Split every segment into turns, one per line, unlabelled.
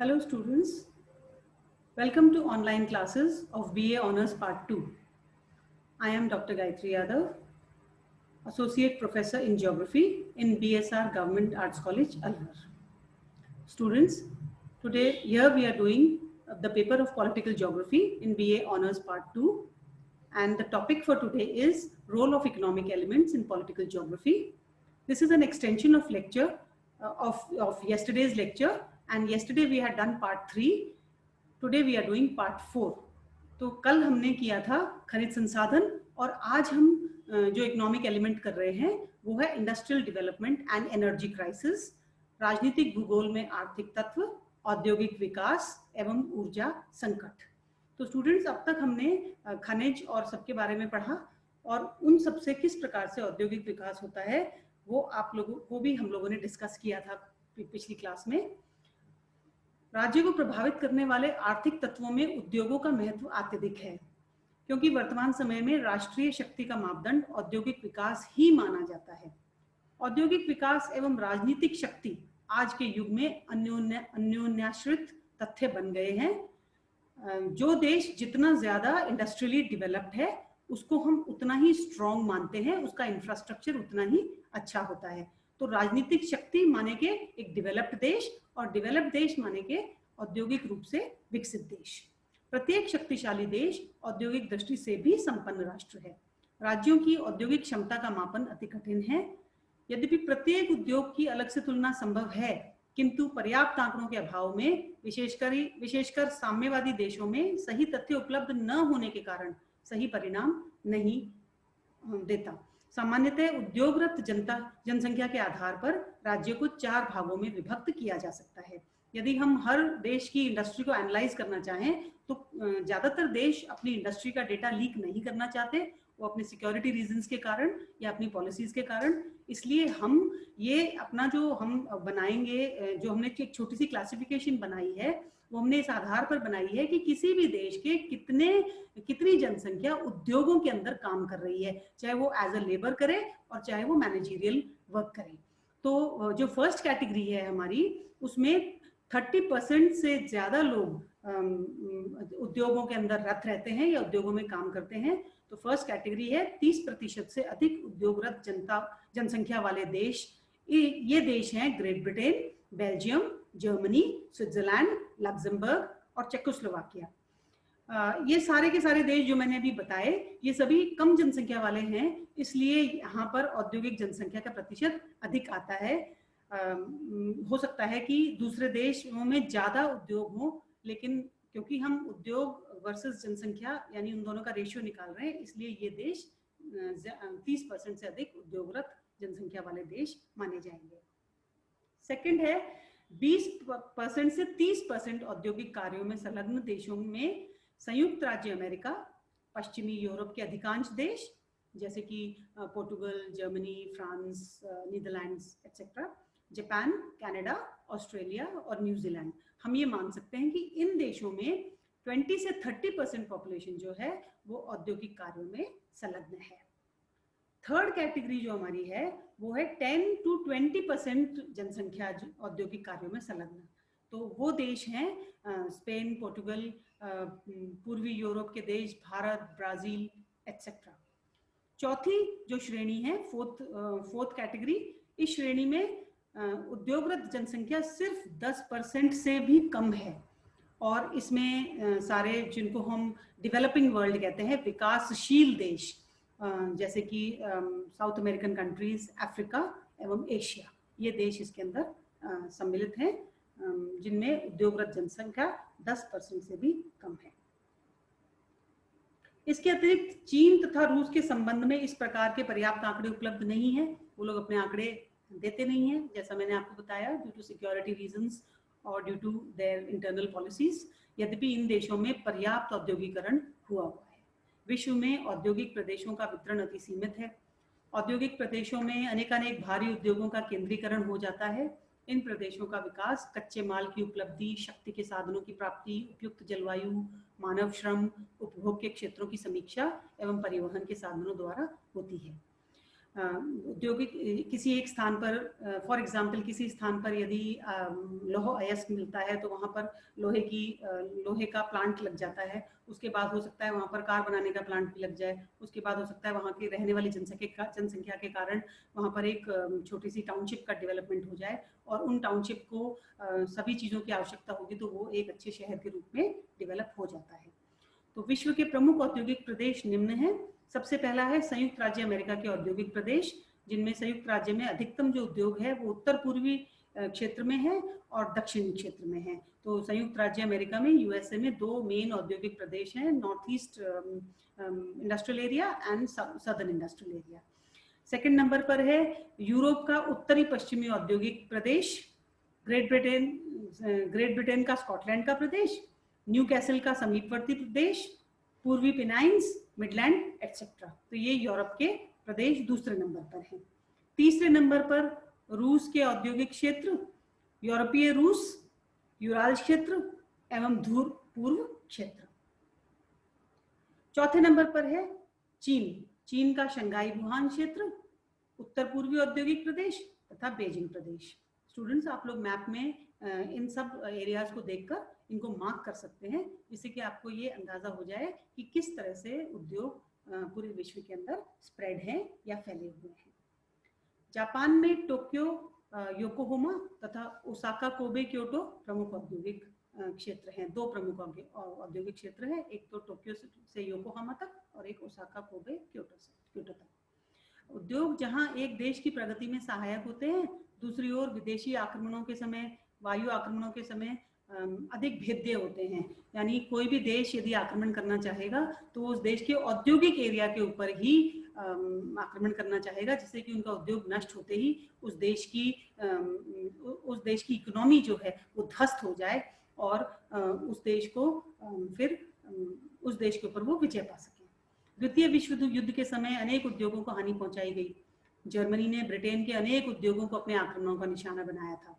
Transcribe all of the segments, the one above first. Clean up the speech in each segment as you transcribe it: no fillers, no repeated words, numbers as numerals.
Hello students, welcome to online classes of BA Honours Part 2. I am Dr. Gayatri Yadav, Associate Professor in Geography in BSR Government Arts College, Alwar. Students, today here we are doing the paper of Political Geography in BA Honours Part 2, and the topic for today is Role of Economic Elements in Political Geography. This is an extension of lecture of yesterday's lecture, and yesterday we had done Part 3. Today we are doing part 4. तो कल हमने किया था खनिज संसाधन, और आज हम जो इकोनॉमिक एलिमेंट कर रहे हैं वो है industrial development and energy crisis, राजनीतिक भूगोल में आर्थिक तत्व, औद्योगिक विकास एवं ऊर्जा संकट. तो स्टूडेंट्स, अब तक हमने खनिज और सबके बारे में पढ़ा, और उन सब से किस प्रकार से औद्योगिक विकास होता है वो आप लोगों को भी हम लोगों ने डिस्कस किया था पिछली क्लास में. राज्य को प्रभावित करने वाले आर्थिक तत्वों में उद्योगों का महत्व अत्यधिक है, क्योंकि वर्तमान समय में राष्ट्रीय शक्ति का मापदंड औद्योगिक विकास ही माना जाता है. औद्योगिक विकास एवं राजनीतिक शक्ति आज के युग में अन्योन्याश्रित तथ्य बन गए हैं. जो देश जितना ज्यादा इंडस्ट्रियली डेवलप्ड है उसको हम उतना ही स्ट्रॉन्ग मानते हैं, उसका इंफ्रास्ट्रक्चर उतना ही अच्छा होता है. तो राजनीतिक शक्ति माने के एक डेवलप्ड देश, और डेवलप्ड देश माने के औद्योगिक रूप से विकसित देश. प्रत्येक शक्तिशाली देश औद्योगिक दृष्टि से भी संपन्न राष्ट्र है. राज्यों की औद्योगिक क्षमता का मापन अति कठिन है. यद्यपि प्रत्येक उद्योग की अलग से तुलना संभव है, किंतु पर्याप्त आंकड़ों के अभाव में विशेषकर साम्यवादी देशों में सही तथ्य उपलब्ध न होने के कारण सही परिणाम नहीं देता. सामान्यतः उद्योगरत जनसंख्या के आधार पर राज्य को 4 भागों में विभक्त किया जा सकता है. यदि हम हर देश की इंडस्ट्री को एनालाइज करना चाहें तो ज्यादातर देश अपनी इंडस्ट्री का डेटा लीक नहीं करना चाहते, वो अपने सिक्योरिटी रीजंस के कारण या अपनी पॉलिसीज के कारण. इसलिए हम ये अपना जो हम बनाएंगे, जो हमने एक छोटी सी क्लासिफिकेशन बनाई है, वो हमने इस आधार पर बनाई है कि किसी भी देश के कितनी जनसंख्या उद्योगों के अंदर काम कर रही है, चाहे वो एज अ लेबर करे और चाहे वो मैनेजरियल वर्क करे. तो जो फर्स्ट कैटेगरी है हमारी, उसमें 30% से ज्यादा लोग उद्योगों के अंदर रत रहते हैं या उद्योगों में काम करते हैं. तो फर्स्ट कैटेगरी है 30% से अधिक उद्योगरत जनसंख्या वाले देश. ये देश हैं great Britain, Belgium, Germany, Switzerland, Luxembourg और चेकोस्लोवाकिया. ये सारे के सारे देश जो मैंने अभी बताए, ये सभी कम जनसंख्या वाले हैं, इसलिए यहाँ पर औद्योगिक जनसंख्या का प्रतिशत अधिक आता है. हो सकता है कि दूसरे देशों में ज्यादा उद्योग हो, लेकिन क्योंकि हम उद्योग वर्सेस जनसंख्या यानी उन दोनों का रेशियो निकाल रहे हैं, इसलिए ये देश 30% से अधिक उद्योगरत जनसंख्या वाले देश माने जाएंगे. सेकंड है 20% से 30% औद्योगिक कार्यों में संलग्न देशों में संयुक्त राज्य अमेरिका, पश्चिमी यूरोप के अधिकांश देश जैसे कि Portugal, Germany, France, Netherlands etcetera, Japan, Canada, Australia और न्यूजीलैंड. हम ये मान सकते हैं कि इन देशों में 20 से 30% पॉपुलेशन जो है वो औद्योगिक कार्यों में संलग्न है. थर्ड कैटेगरी जो हमारी है वो है 10 to 20% जनसंख्या औद्योगिक कार्यों में संलग्न. तो वो देश हैं स्पेन, पोर्टुगल, पूर्वी यूरोप के देश, भारत, ब्राजील एक्सेट्रा. चौथी जो श्रेणी है, फोर्थ कैटेगरी, इस श्रेणी में उद्योगरत जनसंख्या सिर्फ 10% से भी कम है, और इसमें सारे जिनको हम डेवलपिंग वर्ल्ड कहते हैं, विकासशील देश जैसे कि साउथ अमेरिकन कंट्रीज, अफ्रीका एवं एशिया, ये देश इसके अंदर सम्मिलित हैं, जिनमें उद्योगरत जनसंख्या 10% से भी कम है. इसके अतिरिक्त चीन तथा रूस के संबंध में इस प्रकार के पर्याप्त आंकड़े उपलब्ध नहीं है. वो लोग अपने आंकड़े देते नहीं हैं, जैसा मैंने आपको बताया, ड्यू टू सिक्योरिटी रीजंस और due to their internal policies. यद्यपि इन देशों में पर्याप्त औद्योगिकरण हुआ है. विश्व में औद्योगिक प्रदेशों का वितरण अति सीमित है. औद्योगिक प्रदेशों में अनेकानेक भारी उद्योगों का केंद्रीकरण हो जाता है. इन प्रदेशों का विकास कच्चे माल की उपलब्धि, शक्ति के साधनों की प्राप्ति, उपयुक्त जलवायु, मानव श्रम, उपभोग के क्षेत्रों की समीक्षा एवं परिवहन के साधनों द्वारा होती है. औद्योगिक किसी एक स्थान पर, फॉर एग्जांपल किसी स्थान पर यदि लौह अयस्क मिलता है तो वहाँ पर लोहे का प्लांट लग जाता है। उसके बाद हो सकता है वहाँ पर कार बनाने का प्लांट भी लग जाए। उसके बाद हो सकता है वहाँ की रहने वाली जनसंख्या के कारण वहाँ पर एक छोटी सी टाउनशिप का डेवलपमेंट हो जाए और उन टाउनशिप को सभी चीज़ों की आवश्यकता होगी तो वो एक अच्छे शहर के रूप में डेवलप हो जाता है। तो विश्व के प्रमुख औद्योगिक प्रदेश निम्न हैं। सबसे पहला है संयुक्त राज्य अमेरिका के औद्योगिक प्रदेश, जिनमें संयुक्त राज्य में अधिकतम जो उद्योग है वो उत्तर पूर्वी क्षेत्र में है और दक्षिणी क्षेत्र में है। तो संयुक्त राज्य अमेरिका में, यूएसए में 2 मेन औद्योगिक प्रदेश हैं, north east industrial area and southern industrial area. Second number पर है यूरोप का उत्तरी पश्चिमी औद्योगिक प्रदेश, ग्रेट ब्रिटेन का स्कॉटलैंड का प्रदेश, न्यू कैसल का समीपवर्ती प्रदेश, पूर्वी पिनाइंस, मिडलैंड एक्सेट्रा। तो ये यूरोप के प्रदेश दूसरे नंबर पर हैं। तीसरे नंबर पर रूस के औद्योगिक क्षेत्र, यूरोपीय रूस, यूराल क्षेत्र एवं धूर पूर्व क्षेत्र। चौथे नंबर पर है चीन का शंघाई वुहान क्षेत्र, उत्तर पूर्वी औद्योगिक प्रदेश तथा बीजिंग प्रदेश। स्टूडेंट्स, आप लोग मैप में इन सब एरियाज को देखकर इनको मार्क कर सकते हैं, जिससे कि आपको ये अंदाजा हो जाए कि किस तरह से उद्योग पूरे विश्व के अंदर स्प्रेड हैं या फैले हुए हैं। जापान में टोक्यो, योकोहामा तथा ओसाका, कोबे, क्योटो प्रमुख औद्योगिक क्षेत्र हैं। 2 प्रमुख औद्योगिक क्षेत्र हैं, एक तो टोक्यो से योकोहामा तक और एक ओसाका, कोबे, क्योटो तक। उद्योग जहां एक देश की प्रगति में सहायक होते हैं, दूसरी ओर विदेशी आक्रमणों के समय, वायु आक्रमणों के समय अधिक भेद्य होते हैं। यानी कोई भी देश यदि आक्रमण करना चाहेगा तो उस देश के औद्योगिक एरिया के ऊपर ही आक्रमण करना चाहेगा, जिससे कि उनका उद्योग नष्ट होते ही उस देश की इकोनॉमी जो है वो ध्वस्त हो जाए और उस देश के ऊपर वो विजय पा सके। द्वितीय विश्व युद्ध के समय अनेक उद्योगों को हानि पहुंचाई गई। जर्मनी ने ब्रिटेन के अनेक उद्योगों को अपने आक्रमणों का निशाना बनाया था।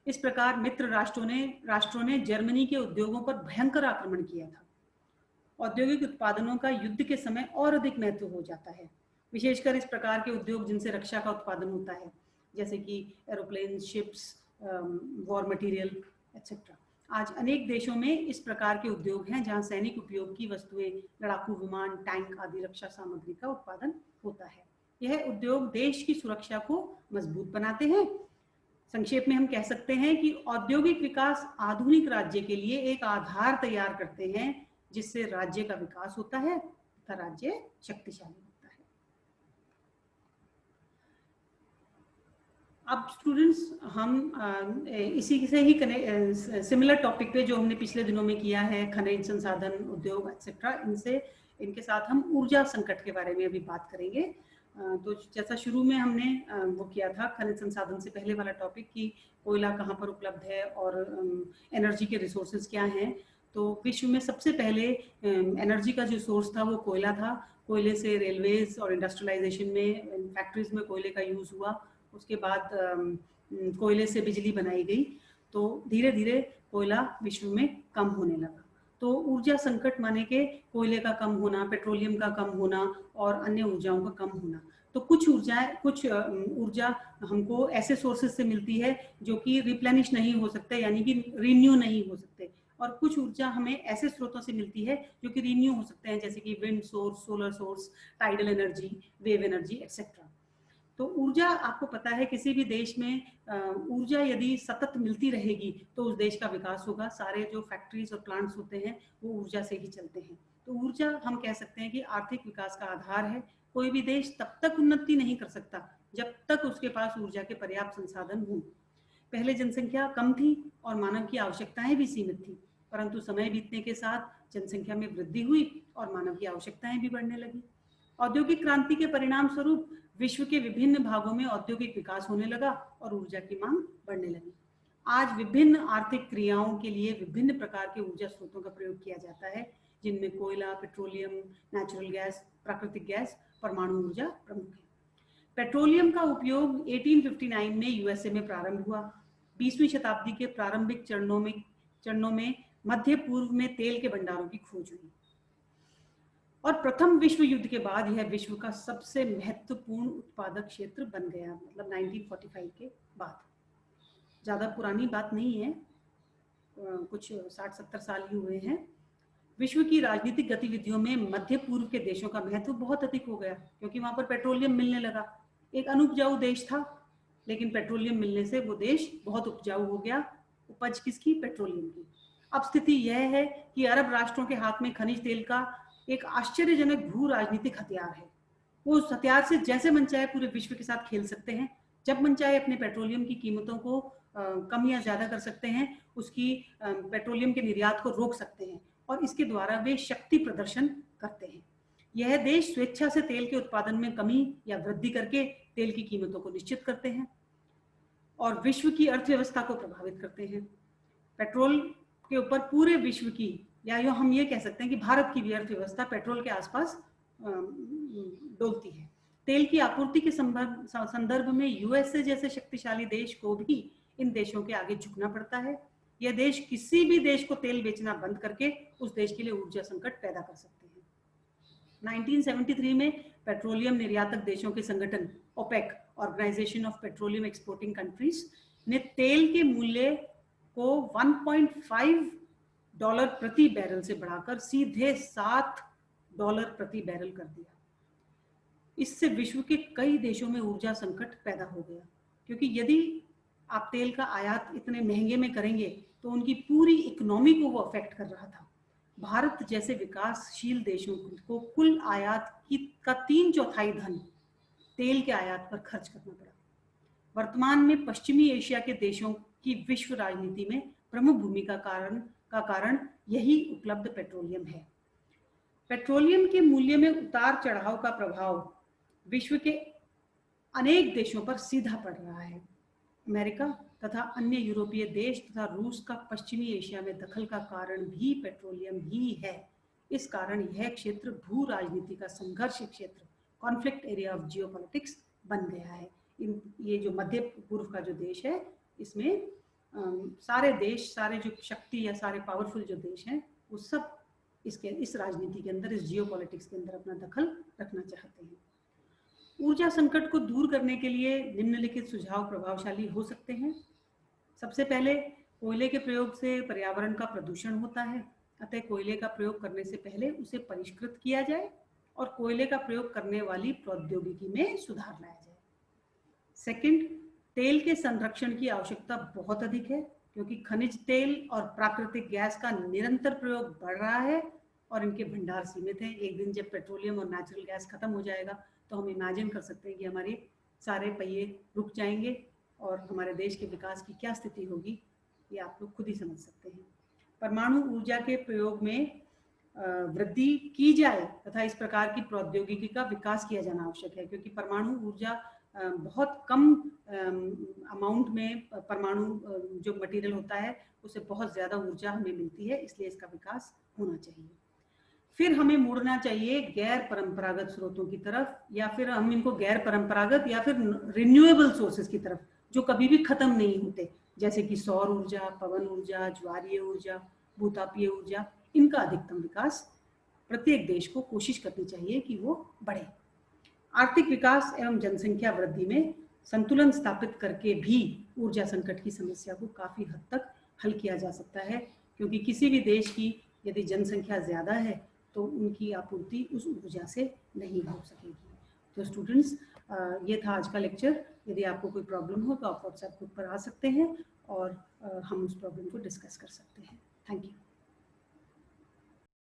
इस प्रकार मित्र राष्ट्रों ने जर्मनी के उद्योगों पर भयंकर आक्रमण किया था। औद्योगिक उत्पादनों का युद्ध के समय और अधिक महत्व हो जाता है, विशेषकर इस प्रकार के उद्योग जिनसे रक्षा का उत्पादन होता है, जैसे कि aeroplane, ships, war material etcetera. आज अनेक देशों में इस प्रकार के उद्योग हैं जहां सैनिक उपयोग की वस्तुएं, लड़ाकू विमान, टैंक आदि रक्षा सामग्री का उत्पादन होता है। यह उद्योग देश की सुरक्षा को मजबूत बनाते हैं। संक्षेप में हम कह सकते हैं कि औद्योगिक विकास आधुनिक राज्य के लिए एक आधार तैयार करते हैं, जिससे राज्य का विकास होता है तथा राज्य शक्तिशाली होता है। अब स्टूडेंट्स, हम इसी से ही सिमिलर टॉपिक पे जो हमने पिछले दिनों में किया है, खनिज संसाधन उद्योग एक्सेट्रा, इनके साथ हम ऊर्जा संकट के बारे में अभी बात करेंगे। तो जैसा शुरू में हमने वो किया था खनिज संसाधन से पहले वाला टॉपिक कि कोयला कहाँ पर उपलब्ध है और एनर्जी के रिसोर्सेज क्या हैं, तो विश्व में सबसे पहले एनर्जी का जो सोर्स था वो कोयला था। कोयले से रेलवेज और इंडस्ट्रियलाइजेशन में, फैक्ट्रीज में कोयले का यूज़ हुआ। उसके बाद कोयले से बिजली बनाई गई। तो धीरे धीरे कोयला विश्व में कम होने लगा। तो ऊर्जा संकट माने के कोयले का कम होना, पेट्रोलियम का कम होना और अन्य ऊर्जाओं का कम होना। तो कुछ ऊर्जा हमको ऐसे सोर्सेज से मिलती है जो कि रिप्लेनिश नहीं हो सकते, यानी कि रिन्यू नहीं हो सकते, और कुछ ऊर्जा हमें ऐसे स्रोतों से मिलती है जो कि रिन्यू हो सकते हैं, जैसे कि wind source, solar source, tidal energy, wave energy etcetera. तो ऊर्जा, आपको पता है किसी भी देश में ऊर्जा यदि सतत मिलती रहेगी तो उस देश का विकास होगा। सारे जो फैक्ट्रीज और प्लांट्स होते हैं वो ऊर्जा से ही चलते हैं। तो ऊर्जा हम कह सकते हैं कि आर्थिक विकास का आधार है। कोई भी देश तब तक उन्नति नहीं कर सकता जब तक उसके पास ऊर्जा के पर्याप्त संसाधन हों। पहले जनसंख्या कम थी और मानव की आवश्यकताएं भी सीमित थी, परंतु समय बीतने के साथ जनसंख्या में वृद्धि हुई और मानव की आवश्यकताएं भी बढ़ने लगी। औद्योगिक क्रांति के परिणाम स्वरूप विश्व के विभिन्न भागों में औद्योगिक विकास होने लगा और ऊर्जा की मांग बढ़ने लगी। आज विभिन्न आर्थिक क्रियाओं के लिए विभिन्न प्रकार के ऊर्जा स्रोतों का प्रयोग किया जाता है, जिनमें कोयला, पेट्रोलियम, नेचुरल गैस, प्राकृतिक गैस, परमाणु ऊर्जा प्रमुख है। पेट्रोलियम का उपयोग 1859 में यूएसए में प्रारंभ हुआ। 20वीं शताब्दी के प्रारंभिक चरणों में मध्य पूर्व में तेल के भंडारों की खोज हुई। और प्रथम विश्व युद्ध के बाद यह विश्व का सबसे महत्वपूर्ण उत्पादक क्षेत्र बन गया, मतलब 1945 के बाद। ज़्यादा पुरानी बात नहीं है, कुछ 60-70 साल ही हुए हैं। विश्व की राजनीतिक गतिविधियों में मध्य पूर्व के देशों का महत्व बहुत अधिक हो गया, क्योंकि वहाँ पर पेट्रोलियम मिलने लगा। एक अनुपजाऊ देश था, लेकिन पेट्रोलियम मिलने से वो देश बहुत उपजाऊ हो गया। उपज किसकी? पेट्रोलियम की। अब स्थिति यह है कि अरब राष्ट्रों के हाथ में खनिज तेल का एक आश्चर्यजनक भू राजनीतिक हथियार है। वो उस हथियार से जैसे मन चाहे पूरे विश्व के साथ खेल सकते हैं। जब मन चाहे अपने पेट्रोलियम की कीमतों को कम या ज्यादा कर सकते हैं, उसकी पेट्रोलियम के निर्यात को रोक सकते हैं, और इसके द्वारा वे शक्ति प्रदर्शन करते हैं। यह देश स्वेच्छा से तेल के उत्पादन में कमी या वृद्धि करके तेल की कीमतों को निश्चित करते हैं और विश्व की अर्थव्यवस्था को प्रभावित करते हैं। पेट्रोल के ऊपर पूरे विश्व की, या यो हम ये कह सकते हैं कि भारत की भी अर्थव्यवस्था पेट्रोल के आसपास डोलती है। तेल की आपूर्ति के संदर्भ में यूएसए जैसे शक्तिशाली देश को भी इन देशों के आगे झुकना पड़ता है। यह देश किसी भी देश को तेल बेचना बंद करके उस देश के लिए ऊर्जा संकट पैदा कर सकते हैं। 1973 में पेट्रोलियम निर्यातक देशों के संगठन OPEC, organisation of petroleum exporting countries, ने तेल के मूल्य को $1.5 प्रति बैरल से बढ़ाकर सीधे $7 प्रति बैरल कर दिया। इससे विश्व के कई देशों में ऊर्जा संकट पैदा हो गया, क्योंकि यदि आप तेल का आयात इतने महंगे में करेंगे तो उनकी पूरी इकोनॉमी को वो अफेक्ट कर रहा था। भारत जैसे विकासशील देशों को कुल आयात का 3/4 धन तेल के आयात पर खर्च करना पड़ा। वर्तमान में पश्चिमी एशिया के देशों की विश्व राजनीति में प्रमुख भूमिका का कारण यही उपलब्ध पेट्रोलियम है। पेट्रोलियम के मूल्य में उतार चढ़ाव का प्रभाव विश्व के अनेक देशों पर सीधा पड़ रहा है। अमेरिका तथा अन्य यूरोपीय देश तथा रूस का पश्चिमी एशिया में दखल का कारण भी पेट्रोलियम ही है। इस कारण यह क्षेत्र भू राजनीति का संघर्ष क्षेत्र, कॉन्फ्लिक्ट एरिया ऑफ जियोपॉलिटिक्स बन गया है। ये जो मध्य पूर्व का जो देश है, इसमें सारे देश, सारे जो शक्ति या सारे पावरफुल जो देश हैं, वो सब इस राजनीति के अंदर, इस जियोपॉलिटिक्स के अंदर अपना दखल रखना चाहते हैं। ऊर्जा संकट को दूर करने के लिए निम्नलिखित सुझाव प्रभावशाली हो सकते हैं। सबसे पहले, कोयले के प्रयोग से पर्यावरण का प्रदूषण होता है, अतः कोयले का प्रयोग करने से पहले उसे परिष्कृत किया जाए और कोयले का प्रयोग करने वाली प्रौद्योगिकी में सुधार लाया जाए। सेकंड, तेल के संरक्षण की आवश्यकता बहुत अधिक है, क्योंकि खनिज तेल और प्राकृतिक गैस का निरंतर प्रयोग बढ़ रहा है और इनके भंडार सीमित हैं। एक दिन जब पेट्रोलियम और नेचुरल गैस खत्म हो जाएगा तो हम इमेजिन कर सकते हैं कि हमारे सारे पहिए रुक जाएंगे और हमारे देश के विकास की क्या स्थिति होगी, ये आप लोग खुद ही समझ सकते हैं। परमाणु ऊर्जा के प्रयोग में वृद्धि की जाए तथा इस प्रकार की प्रौद्योगिकी का विकास किया जाना आवश्यक है, क्योंकि परमाणु ऊर्जा बहुत कम अमाउंट में परमाणु जो मटेरियल होता है उससे बहुत ज़्यादा ऊर्जा हमें मिलती है, इसलिए इसका विकास होना चाहिए। फिर हमें मुड़ना चाहिए गैर परंपरागत स्रोतों की तरफ, या फिर हम इनको गैर परंपरागत या फिर रिन्यूएबल सोर्सेज की तरफ, जो कभी भी खत्म नहीं होते, जैसे कि सौर ऊर्जा, पवन ऊर्जा, ज्वारीय ऊर्जा, भूतापीय ऊर्जा। इनका अधिकतम विकास प्रत्येक देश को कोशिश करनी चाहिए कि वो बढ़े। आर्थिक विकास एवं जनसंख्या वृद्धि में संतुलन स्थापित करके भी ऊर्जा संकट की समस्या को काफ़ी हद तक हल किया जा सकता है, क्योंकि किसी भी देश की यदि जनसंख्या ज़्यादा है तो उनकी आपूर्ति उस ऊर्जा से नहीं हो सकेगी। तो स्टूडेंट्स, ये था आज का लेक्चर। यदि आपको कोई प्रॉब्लम हो तो आप व्हाट्सएप ग्रुप पर आ सकते हैं और हम उस प्रॉब्लम को डिस्कस कर सकते हैं।